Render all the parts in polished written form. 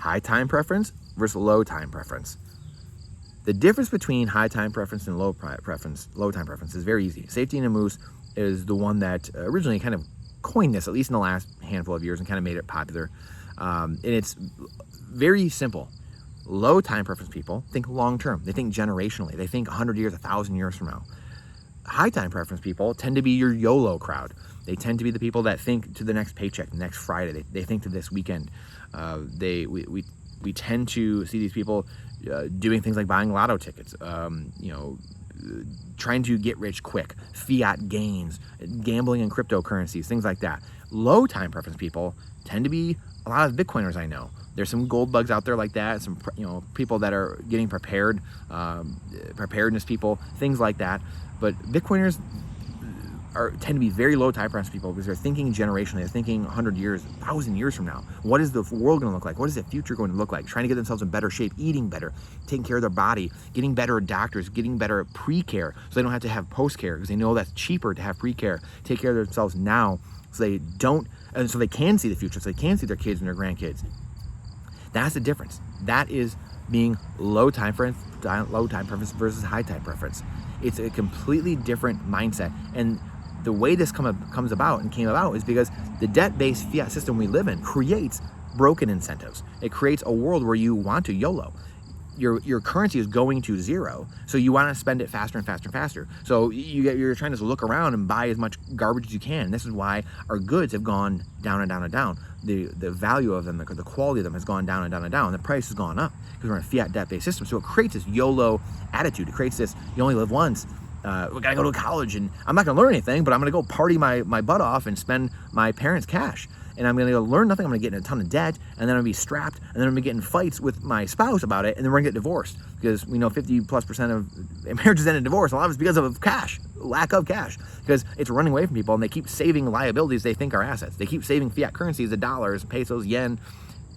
high time preference versus low time preference. The difference between high time preference and low time preference is very easy. Saif Eddin Ammous is the one that originally kind of coined this, at least in the last handful of years, and kind of made it popular. And it's very simple. Low time preference people think long term. They think generationally. They think 100 years, 1,000 years from now. High time preference people tend to be your YOLO crowd. They tend to be the people that think to the next paycheck, the next Friday. They think to this weekend. We tend to see these people doing things like buying lotto tickets, trying to get rich quick, fiat gains, gambling in cryptocurrencies, things like that. Low time preference people tend to be a lot of Bitcoiners I know. There's some gold bugs out there like that, some people that are getting prepared, preparedness people, things like that. But Bitcoiners tend to be very low time preference people because they're thinking generationally. They're thinking 100 years, 1,000 years from now. What is the world going to look like? What is the future going to look like? Trying to get themselves in better shape, eating better, taking care of their body, getting better at doctors, getting better at pre-care so they don't have to have post-care because they know that's cheaper to have pre-care. Take care of themselves now so they don't, and so they can see the future, so they can see their kids and their grandkids. That's the difference. That is being low time preference versus high time preference. It's a completely different mindset. And the way this came about is because the debt-based fiat system we live in creates broken incentives. It creates a world where you want to YOLO. Your currency is going to zero, so you want to spend it faster and faster and faster. So you're trying to look around and buy as much garbage as you can. This is why our goods have gone down and down and down. The value of them, the quality of them has gone down and down and down. The price has gone up because we're in a fiat debt-based system. So it creates this YOLO attitude. It creates this, you only live once. We gotta go to college and I'm not gonna learn anything, but I'm gonna go party my butt off and spend my parents' cash. And I'm gonna go learn nothing, I'm gonna get in a ton of debt, and then I'm gonna be strapped, and then I'm gonna get in fights with my spouse about it, and then we're gonna get divorced. Because we know 50+% of marriages end in divorce. A lot of it's because of cash, lack of cash. Because it's running away from people and they keep saving liabilities they think are assets. They keep saving fiat currencies, the dollars, pesos, yen,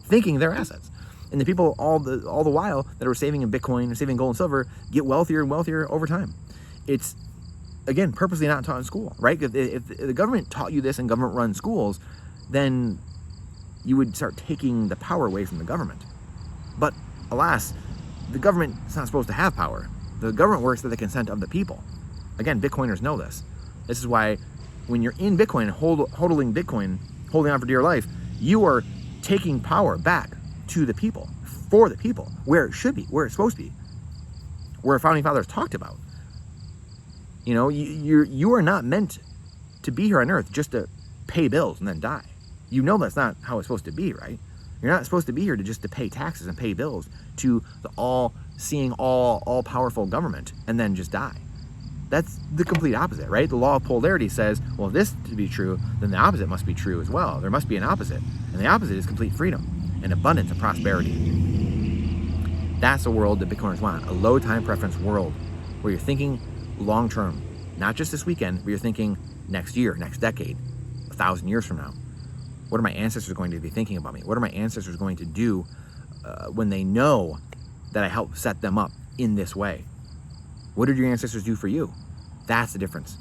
thinking they're assets. And the people all the while that are saving in Bitcoin or saving gold and silver get wealthier and wealthier over time. It's, again, purposely not taught in school, right? If the government taught you this in government-run schools, then you would start taking the power away from the government. But alas, the government is not supposed to have power. The government works with the consent of the people. Again, Bitcoiners know this. This is why when you're in Bitcoin, holding Bitcoin, holding on for dear life, you are taking power back to the people, for the people, where it should be, where it's supposed to be, where our founding fathers talked about. You know, you are not meant to be here on earth just to pay bills and then die. You know that's not how it's supposed to be, right? You're not supposed to be here to pay taxes and pay bills to the all-seeing, all-powerful government and then just die. That's the complete opposite, right? The law of polarity says, well, if this to be true, then the opposite must be true as well. There must be an opposite. And the opposite is complete freedom and abundance and prosperity. That's the world that Bitcoiners want, a low time preference world where you're thinking long-term, not just this weekend, but you're thinking next year, next decade, 1,000 years from now. What are my ancestors going to be thinking about me? What are my ancestors going to do when they know that I helped set them up in this way? What did your ancestors do for you? That's the difference.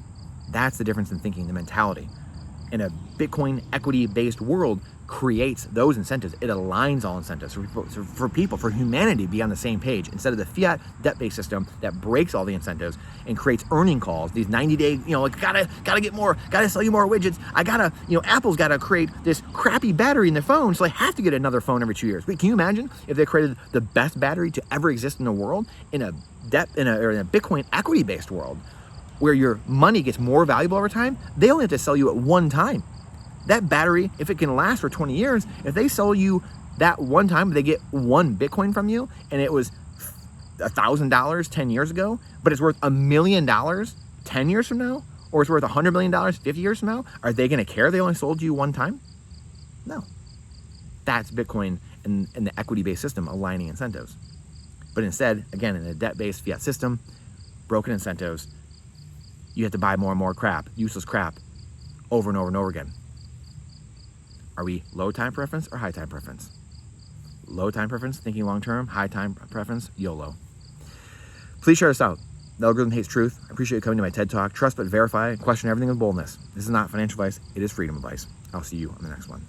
That's the difference in thinking, the mentality. And a Bitcoin equity-based world creates those incentives. It aligns all incentives for people, for humanity to be on the same page instead of the fiat debt-based system that breaks all the incentives and creates earning calls, these 90-day, like gotta get more, gotta sell you more widgets. I gotta, Apple's gotta create this crappy battery in the phone, so I have to get another phone every 2 years. Wait, can you imagine if they created the best battery to ever exist in the world in a Bitcoin equity-based world where your money gets more valuable over time? They only have to sell you at one time. That battery, if it can last for 20 years, if they sell you that one time, they get one Bitcoin from you, and it was $1,000 10 years ago, but it's worth $1 million 10 years from now, or it's worth $100 million 50 years from now, are they going to care they only sold you one time? No. That's Bitcoin and the equity-based system aligning incentives. But instead, again, in a debt-based fiat system, broken incentives, you have to buy more and more crap, useless crap, over and over and over again. Are we low time preference or high time preference? Low time preference, thinking long term. High time preference, YOLO. Please share this out. The algorithm hates truth. I appreciate you coming to my TED Talk. Trust but verify. Question everything with boldness. This is not financial advice. It is freedom advice. I'll see you on the next one.